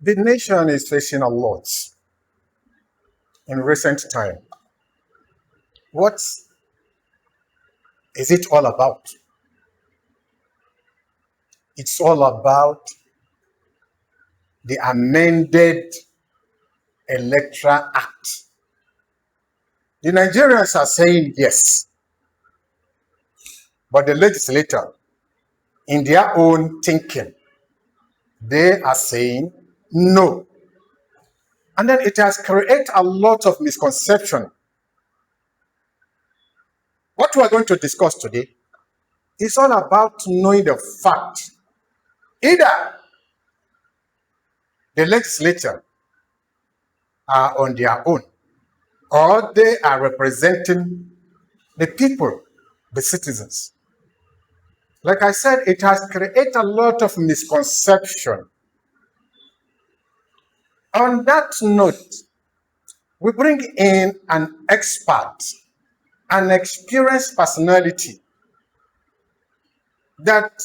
The nation is facing a lot in recent time. What is it all about? It's all about the amended Electoral Act. The Nigerians are saying yes, but the legislator, in their own thinking, they are saying no. And then it has created a lot of misconception. What we are going to discuss today is all about knowing the fact. Either the legislature are on their own, or they are representing the people, the citizens. Like I said, it has created a lot of misconception. On that note, we bring in an expert, an experienced personality that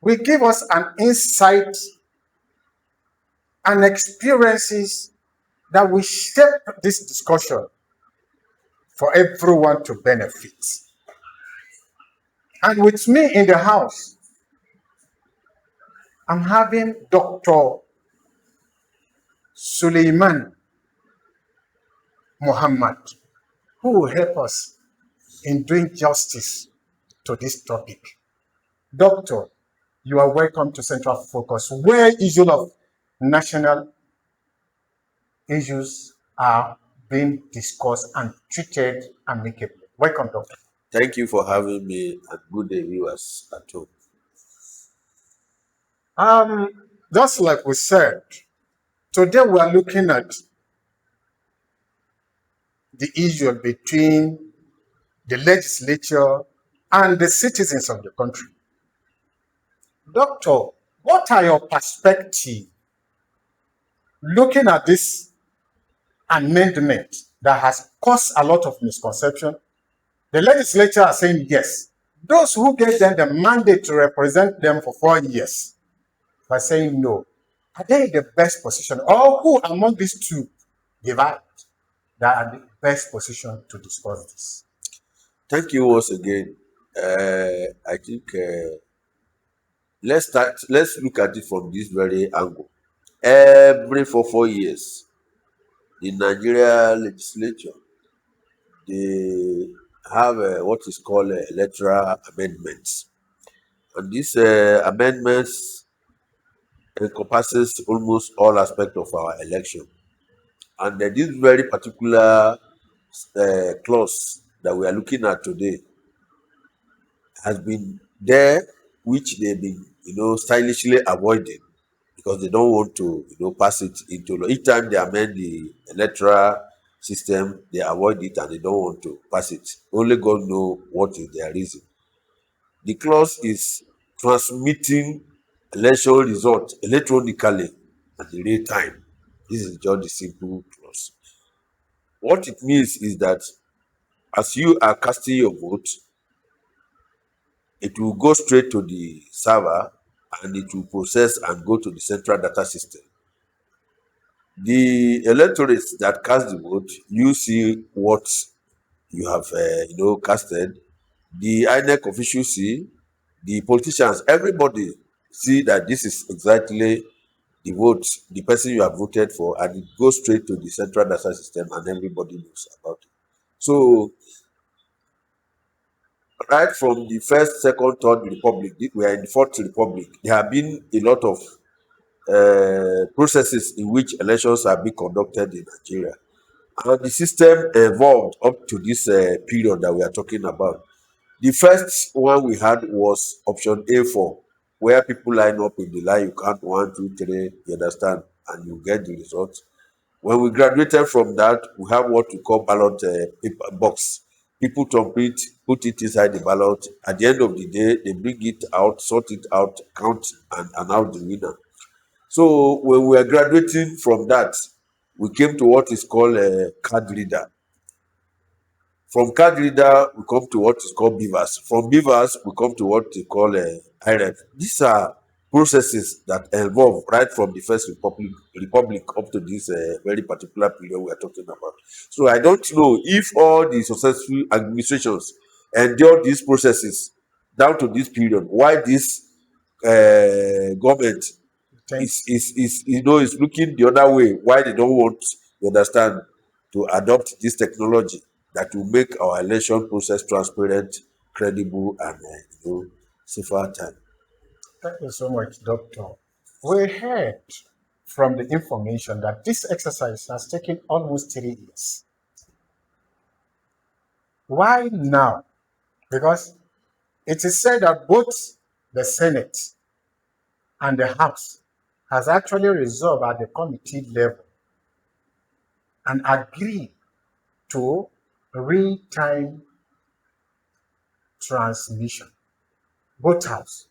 will give us an insight and experiences that will shape this discussion for everyone to benefit. And with me in the house, I'm having Dr. Suleiman Muhammad, who will help us in doing justice to this topic. Doctor, you are welcome to Central Focus, where issues of national issues are being discussed and treated amicably. Welcome, Doctor. Thank you for having me, and good day, viewers at home. Just like we said, today we are looking at the issue between the legislature and the citizens of the country. Doctor, what are your perspectives looking at this amendment that has caused a lot of misconception? The legislature are saying yes. Those who gave them the mandate to represent them for 4 years are saying no. Are they in the best position? Or who among these two divide that are the best position to discuss this? Thank you once again. I think let's look at it from this very angle. Every 4 years, the Nigeria legislature, they have what is called electoral amendments. And these amendments encompasses almost all aspects of our election. And this very particular clause that we are looking at today has been there, which they've been, stylishly avoiding because they don't want to, pass it into law. Each time they amend the electoral system, they avoid it and they don't want to pass it. Only God knows what is their reason. The clause is transmitting election result electronically at the real time. This is just the simple clause. What it means is that as you are casting your vote, it will go straight to the server and it will process and go to the central data system. The electorates that cast the vote, you see what you have, casted. The INEC officials see, the politicians, everybody see that this is exactly the vote, the person you have voted for, and it goes straight to the central data system and everybody knows about it. So, right from the first, second, third republic, we are in the fourth republic, there have been a lot of processes in which elections are being conducted in Nigeria. And the system evolved up to this period that we are talking about. The first one we had was option A4, where people line up in the line, you count 1, 2, 3, you understand, and you get the results. When we graduated from that, we have what we call ballot paper box. People complete, put it inside the ballot. At the end of the day, they bring it out, sort it out, count, and announce the winner. So when we are graduating from that, we came to what is called a card reader. From card reader, we come to what is called beavers. From beavers, we come to what they call a IREF. These are processes that evolve right from the first republic up to this very particular period we are talking about. So I don't know if all the successful administrations endure these processes down to this period. Why this government Thanks. is looking the other way? Why they don't want, you understand, to adopt this technology that will make our election process transparent, credible, and safer time. Thank you so much, Doctor. We heard from the information that this exercise has taken almost 3 years. Why now? Because it is said that both the Senate and the House has actually resolved at the committee level and agreed to real-time transmission. Both House.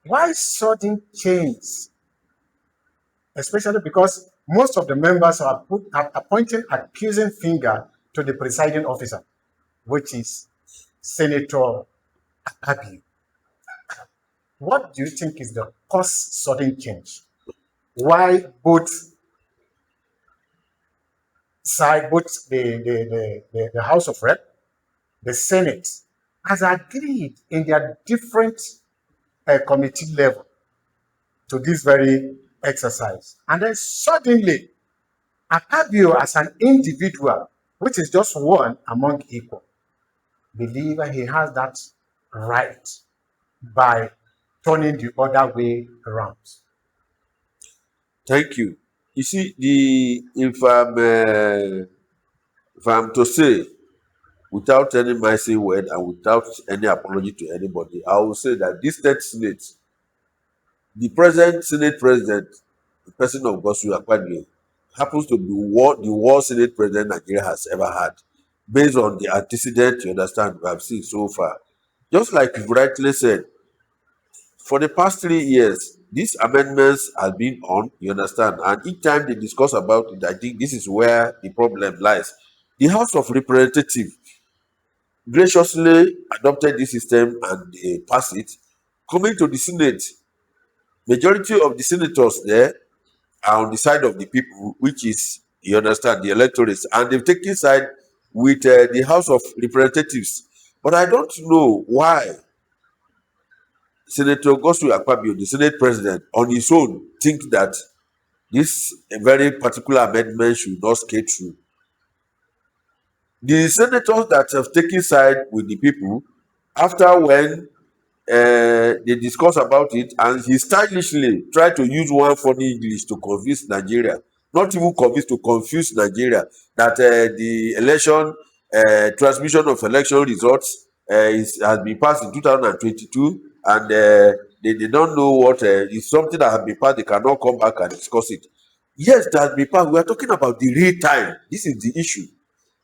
Why sudden change? Especially because most of the members are pointing accusing finger to the presiding officer, which is Senator Akapabio. What do you think is the cause sudden change? Why both side, both the House of Rep, the Senate, has agreed in their different committee level to this very exercise. And then suddenly, Akabio as an individual, which is just one among equal, believe he has that right by turning the other way around. Thank you. You see, the if I'm to say, without any mercy word and without any apology to anybody, I will say that this third Senate, the present Senate president, the person of Gosu Akpabio, happens to be the worst Senate president Nigeria has ever had, based on the antecedent, you understand, we have seen so far. Just like you rightly said, for the past 3 years, these amendments have been on, you understand, and each time they discuss about it, I think this is where the problem lies. The House of Representatives graciously adopted this system and they passed it. Coming to the Senate, majority of the senators there are on the side of the people, which is, you understand, the electorates, and they've taken side with the House of Representatives. But I don't know why Senator Gosu Akpabio, the Senate President, on his own, think that this very particular amendment should not skate through. The senators that have taken side with the people, after when they discuss about it, and he stylishly tried to use one funny English to convince Nigeria, not even convince, to confuse Nigeria, that the election transmission of election results has been passed in 2022, and they don't know what is something that has been passed. They cannot come back and discuss it. Yes, that has been passed. We are talking about the real time. This is the issue.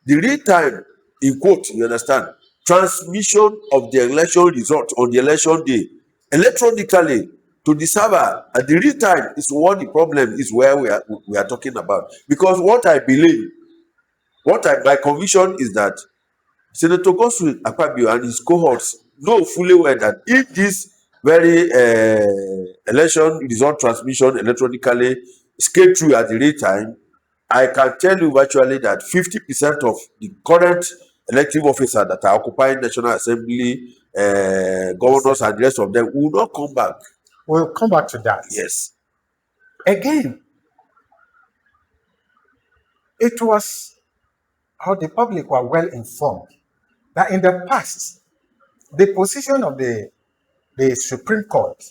The real time, in quote, you understand, transmission of the election result on the election day electronically to the server at the real time is what the problem is, where we are talking about. Because what I believe, my conviction is that Senator Godswill Akpabio and his cohorts know fully well that if this very election result transmission electronically skate through at the real time, I can tell you virtually that 50% of the current elective officers that are occupying National Assembly, governors, and the rest of them will not come back. We'll come back to that. Yes. Again, it was how the public were well informed that in the past, the position of the Supreme Court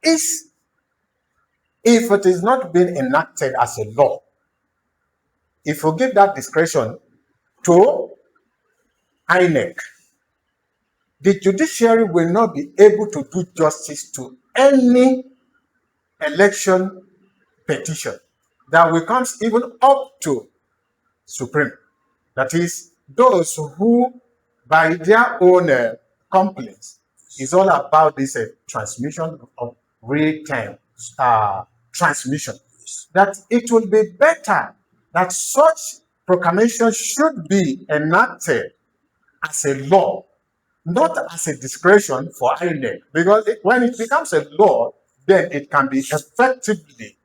is, if it is not being enacted as a law, if you give that discretion to INEC, the judiciary will not be able to do justice to any election petition that will come even up to Supreme. That is, those who, by their own complaints, is all about this transmission of real-time transmission. That it will be better that such proclamation should be enacted as a law, not as a discretion for INEC. Because when it becomes a law, then it can be effectively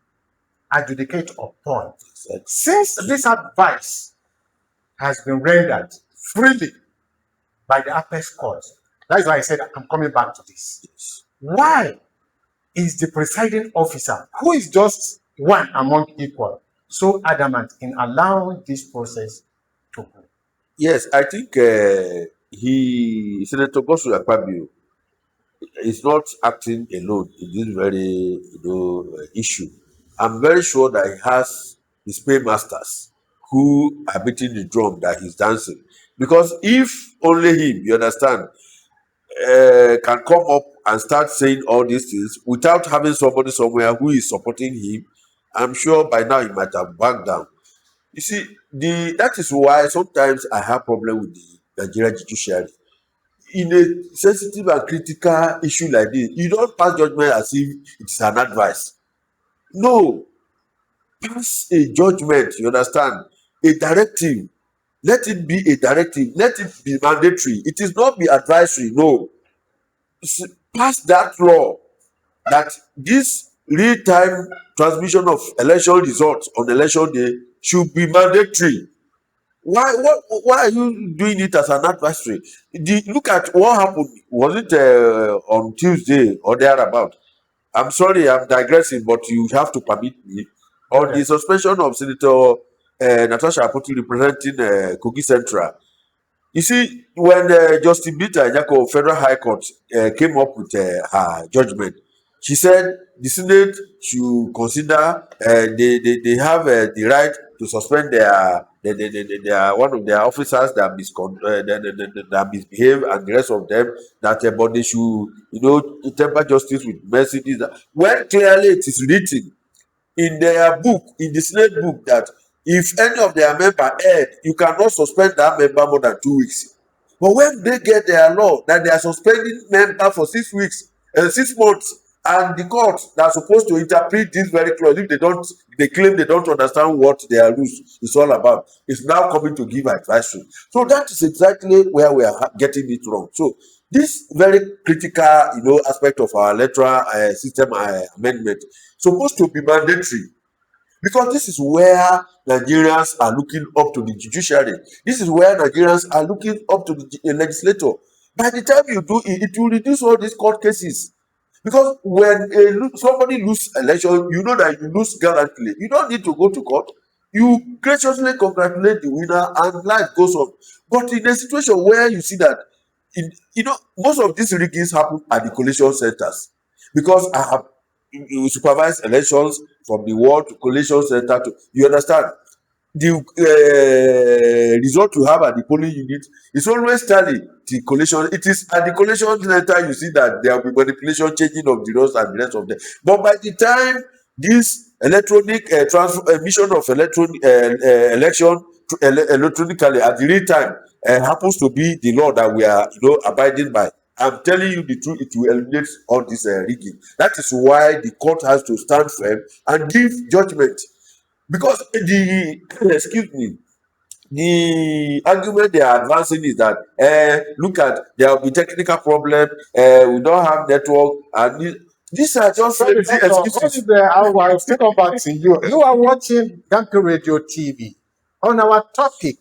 adjudicated upon. Exactly. Since this advice has been rendered freely by the apex court, that's why I said I'm coming back to this. Yes. Why is the presiding officer, who is just one among equal, so adamant in allowing this process to go? Yes, I think Senator Gosu Akpabio is not acting alone in this very issue. I'm very sure that he has his paymasters who are beating the drum that he's dancing. Because if only him, you understand, can come up and start saying all these things without having somebody somewhere who is supporting him, I'm sure by now he might have backed down. You see, that is why sometimes I have problem with the Nigerian judiciary. In a sensitive and critical issue like this, you don't pass judgment as if it's an advice. No, pass a judgment, you understand, a directive. Let it be a directive, let it be mandatory. It is not be advisory. No, pass that law that this real-time transmission of election results on election day should be mandatory. Why are you doing it as an advisory? Look at what happened. Was it on Tuesday or thereabout? I'm sorry, I'm digressing, but you have to permit me. On the suspension of Senator Natasha Akpoti representing Kogi Central. You see, when Justice Bita Nyako of Federal High Court came up with her judgment, she said the Senate should consider they have the right to suspend their one of their officers that misbehave and the rest of them, that but they should temper justice with mercy. When clearly it is written in their book, in the Senate book, that if any of their member erred, you cannot suspend that member more than 2 weeks. But when they get their law that they are suspending member for 6 weeks and 6 months, and the court that are supposed to interpret this very clause, if they claim they don't understand what their rules is all about, is now coming to give advice. So that is exactly where we are getting it wrong. So this very critical, aspect of our electoral system amendment supposed to be mandatory, because this is where Nigerians are looking up to the judiciary. This is where Nigerians are looking up to the legislator. By the time you do it, it will reduce all these court cases. Because when somebody loses election, you know that you lose gallantly. You don't need to go to court. You graciously congratulate the winner and life goes on. But in a situation where you see that, most of these riggings happen at the collation centers. Because I have supervised elections from the ward to collation center to, you understand, the result you have at the polling unit is always tally the collation. It is at the collation center you see that there will be manipulation, changing of the roles and the rest of them. But by the time this electronic transmission of election electronically at the real time happens to be the law that we are abiding by, I'm telling you the truth, it will eliminate all this rigging. That is why the court has to stand firm and give judgment. Because excuse me, the argument they are advancing is that look at, there will be technical problem, we don't have network, and these are just Sorry, empty Doctor, hold excuses. it there. I'll still come back to you. You are watching Ganku Radio TV. On our topic,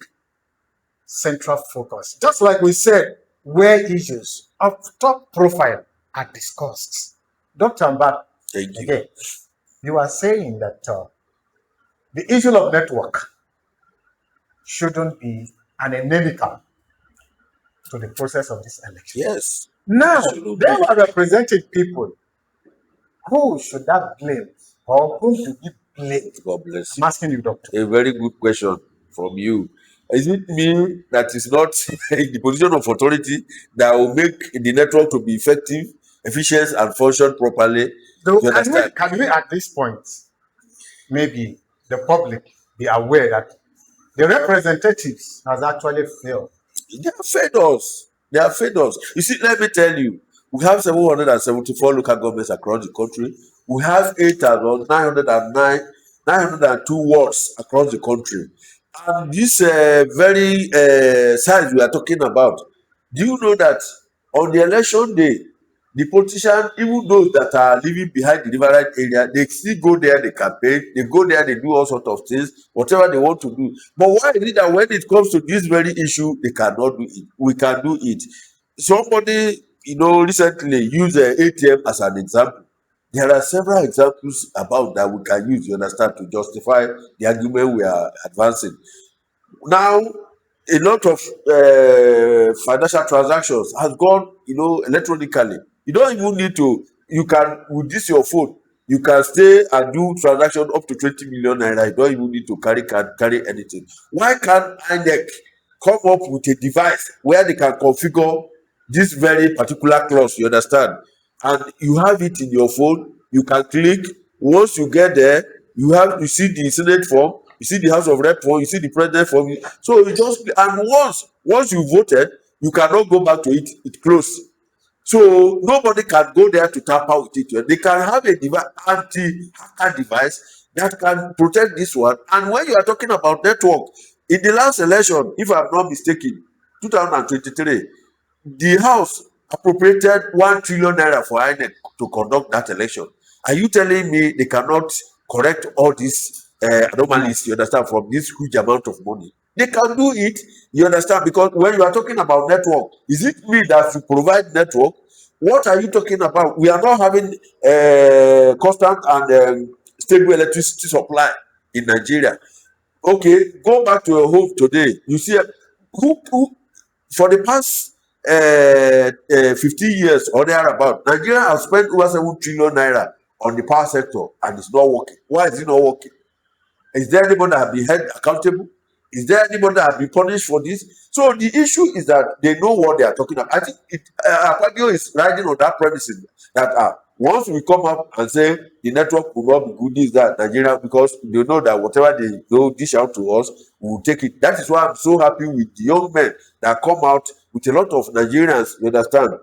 Central Focus. Just like we said, where issues of top profile are discussed. Dr. Mbak, Thank you. again, you are saying that the issue of network shouldn't be an inimical to the process of this election. Yes. Now, Absolutely. they were representing people. Who should that blame? Or whom do we blame? God bless I'm you. asking you, Doctor. A very good question from you. Is it me that is not in the position of authority that will make the network to be effective, efficient, and function properly? So You understand? can we at this point, maybe the public be aware that the representatives has actually failed? They have fed us. They have fed us. You see, let me tell you, we have 774 local governments across the country. We have 8,909, 902 wards across the country. And this very size we are talking about, do you know that on the election day, The politician, even those that are living behind the riverine area, they still go there, they campaign, they go there, they do all sorts of things, whatever they want to do. But why is it that when it comes to this very issue, they cannot do it? We can do it. Somebody, recently used the ATM as an example. There are several examples about that we can use, you understand, to justify the argument we are advancing. Now, a lot of financial transactions has gone, electronically. You don't even need to. You can, with this your phone, you can stay and do transaction up to 20 million naira. You don't even need to carry card, carry anything. Why can't INEC come up with a device where they can configure this very particular clause? You understand? And you have it in your phone. You can click. Once you get there, you see the Senate form, you see the House of Rep form, you see the President form. So you just, and once you voted, you cannot go back to it. It closed. So nobody can go there to tamper with it. They can have a anti-hacker device that can protect this one. And when you are talking about network, in the last election, if I'm not mistaken, 2023, the House appropriated 1 trillion naira for INEC to conduct that election. Are you telling me they cannot correct all these anomalies, you understand, from this huge amount of money? They can do it, you understand, because when you are talking about network, is it me that should provide network? What are you talking about? We are not having constant and stable electricity supply in Nigeria. Okay, go back to your home today. You see, who for the past 15 years or thereabout, Nigeria has spent over 7 trillion naira on the power sector and it's not working. Why is it not working? Is there anybody that have been held accountable? Is there anybody that have been punished for this? So the issue is that they know what they are talking about. I think Akapabio is riding on that premises that once we come up and say the network will not be good, this, that, Nigeria, because they know that whatever they go dish out to us, we will take it. That is why I'm so happy with the young men that come out with a lot of Nigerians, you understand.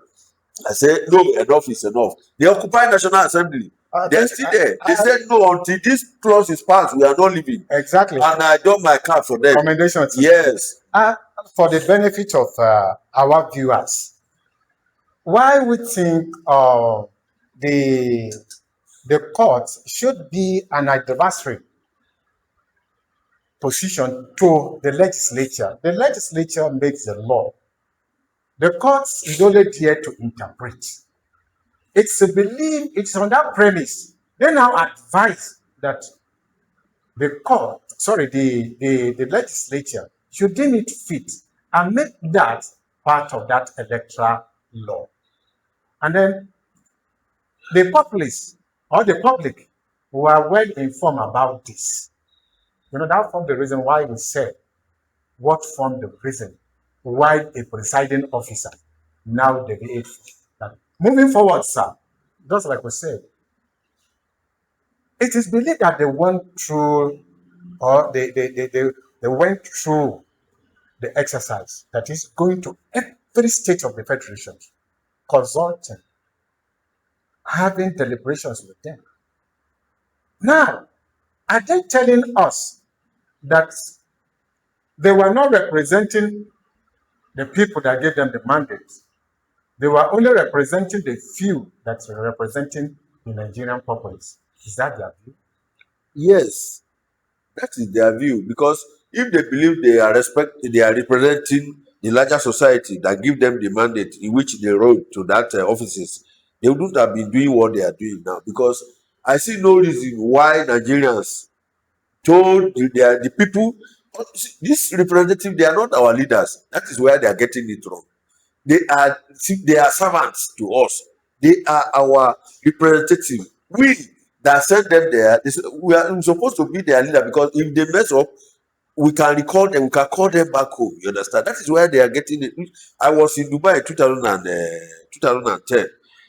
I say, no, enough is enough. They occupy National Assembly. They're still there. They said, no, until this clause is passed, we are not leaving. Exactly. And I done my card for them. Commendations. Yes. For the benefit of our viewers, why we think the court should be an adversary position to the legislature. The legislature makes the law. The courts is only there to interpret. It's a belief, it's on that premise. They now advise that the legislature should deem it fit and make that part of that electoral law. And then the populace or the public who are well informed about this, that formed the reason why we said what formed the reason why a presiding officer now deviates that. Moving forward, sir, just like we said, it is believed that they went through or they went through the exercise that is going to every state of the federation, consulting, having deliberations with them. Now, are they telling us that they were not representing the people that gave them the mandate? They were only representing the few that were representing the Nigerian populace. Is that their view? Yes, that is their view. Because if they believe they are representing the larger society that give them the mandate in which they rode to that offices, they wouldn't have been doing what they are doing now. Because I see no reason why Nigerians told the people, this representative, they are not our leaders. That is where they are getting it wrong. They are servants to us. They are our representative. We that sent them there, we are supposed to be their leader, because if they mess up, we can recall them, we can call them back home. You understand? That is where they are getting it. I was in Dubai in 2010.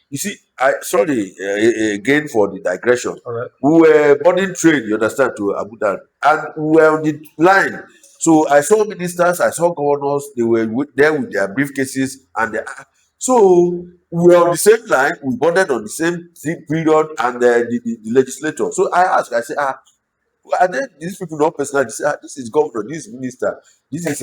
You see, sorry again for the digression. All right. We were boarding train, you understand, to Abu Dhabi, and we were on the line. So I saw ministers, I saw governors, they were there with their briefcases, and so we were on the same line, we boarded on the same period, and the legislator. So I asked, I said, are there these people not personal? They say, this is governor, this is minister, this is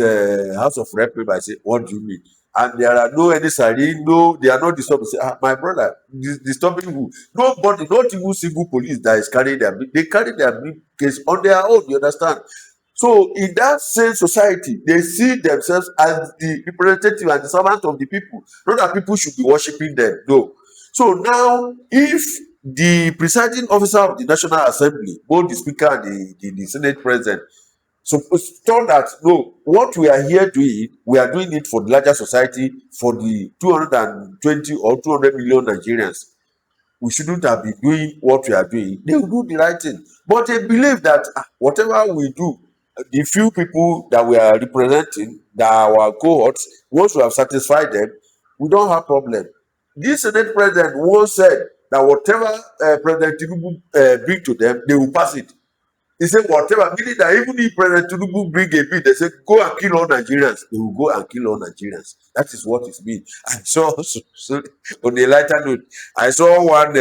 House of Rep member. I say, what do you mean? and there are no any siren, no, they are not disturbing. Say, my brother, disturbing who? Nobody, not even single police that is carrying their they carry their big case on their own, you understand? So in that same society, they see themselves as the representative and the servant of the people. Not that people should be worshiping them. No. So now, if the presiding officer of the National Assembly, both the Speaker and the Senate President, so told that no, what we are here doing, we are doing it for the larger society, for the 220 or 200 million Nigerians. We shouldn't have been doing what we are doing. They will do the right thing. But they believe that whatever we do, the few people that we are representing, that are our cohorts, once we have satisfied them, we don't have problem. This Senate president once said that whatever President Tinubu bring to them, they will pass it. He said whatever, meaning that even if President Tinubu bring a bill, they say go and kill all Nigerians. They will go and kill all Nigerians. That is what it means. I saw so on a lighter note, I saw one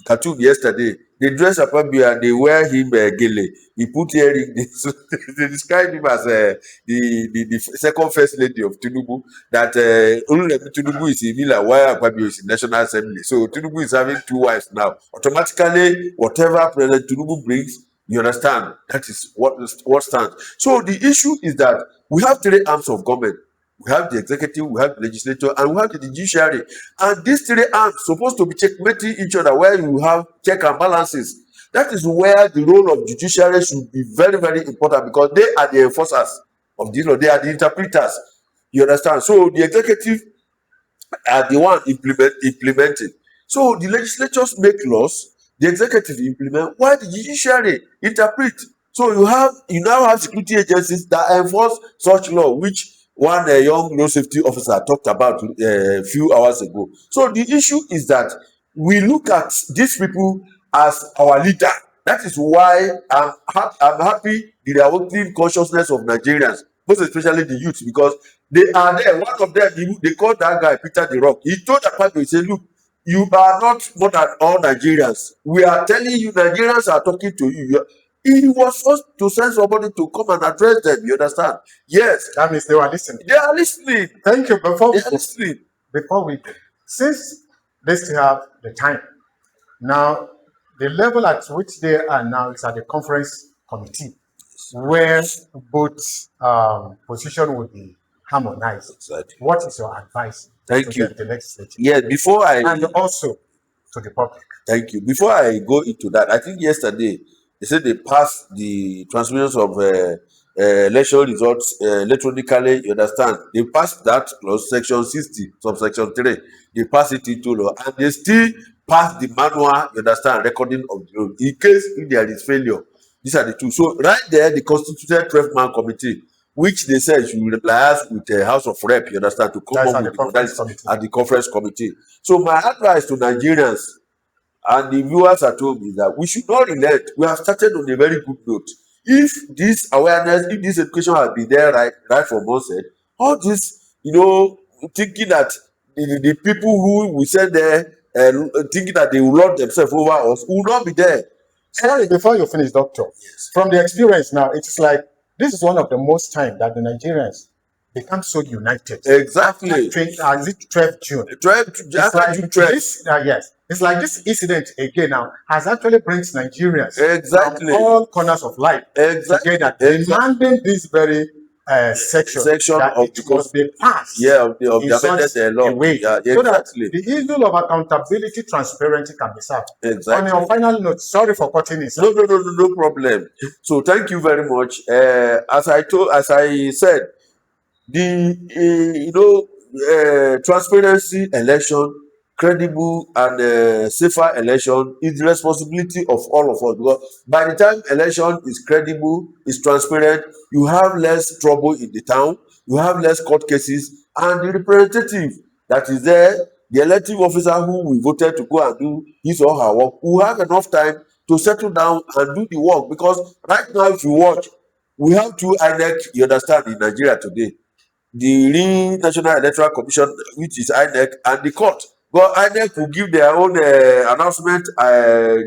cartoon yesterday. They dress Akapabio and they wear him gele. He put earring. So they describe him as the second first lady of Tinubu. That only Tinubu is in Mila, while Akapabio is in National Assembly. So Tinubu is having two wives now. Automatically, whatever President Tinubu brings, you understand? That is what stands. So the issue is that we have three arms of government. We have the executive, we have the legislature, and we have the judiciary. And these three arms supposed to be checkmating each other, where you have check and balances. That is where the role of judiciary should be very, very important, because they are the enforcers of this law. They are the interpreters. You understand? So the executive are the one implementing. So the legislatures make laws, the executive implement, while the judiciary interpret. So you now have security agencies that enforce such law, which one young road safety officer talked about a few hours ago. So the issue is that we look at these people as our leader. That is why I'm happy with the awakening consciousness of Nigerians, most especially the youth, because they are there. One of them, they called that guy Peter the Rock. He told Akpabio, he said, look, you are not more than all Nigerians. We are telling you, Nigerians are talking to you. He was forced to send somebody to come and address them. You understand? Yes. That means they were listening. They are listening. Thank you. They are listening. Before we go, since they still have the time, now the level at which they are now is at the conference committee, where both position will be harmonized. Exactly. What is your advice Thank to you. the legislature? Yes, before I and also to the public. Thank you. Before I go into that, I think yesterday they said they passed the transmission of election results electronically. You understand? They passed that plus section 60, subsection 3. They passed it into law, and they still pass the manual. You understand? Recording of the road in case if there is failure. These are the two. So right there, the constituted 12-man committee, which they said should liaise with the House of Rep, you understand, to come up with at the conference committee. So my advice to Nigerians and the viewers at home is that we should not relent. We have started on a very good note. If this awareness, if this education has been there right from onset, all this, thinking that the people who we send there, thinking that they will lord themselves over us, will not be there. Sorry, before you finish, Doctor, from the experience now, it is like this is one of the most time that the Nigerians become so united. Exactly. Is it 12 June? 12 It's like this, yes. It's like this incident again now has actually brings Nigerians exactly from all corners of life together, demanding this very section that of it must be passed of the amended law. Way, so that the issue of accountability, transparency can be served. Exactly. On your final note, sorry for cutting it. No problem. So thank you very much. As I said, the transparency election, credible and safer election is the responsibility of all of us, because by the time election is credible, is transparent, you have less trouble in the town, you have less court cases, and the representative that is there, the elective officer who we voted to go and do his or her work, will have enough time to settle down and do the work. Because right now, if you watch, we have two INEC, you understand, in Nigeria today. The real National Electoral Commission, which is INEC, and the court. But INEC will give their own announcement.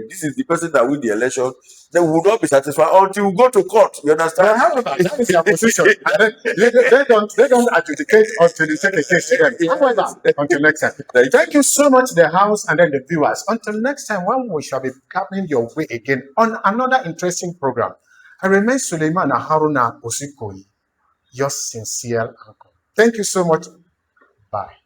This is the person that win the election. They will not be satisfied until we go to court. You But understand? however, that is their position. And then they don't adjudicate until they take a case to them. However, until next time. Thank you so much, the house and then the viewers. Until next time, when we shall be coming your way again on another interesting program. I remain Suleiman Haruna Osikoi, your sincere uncle. Thank you so much. Bye.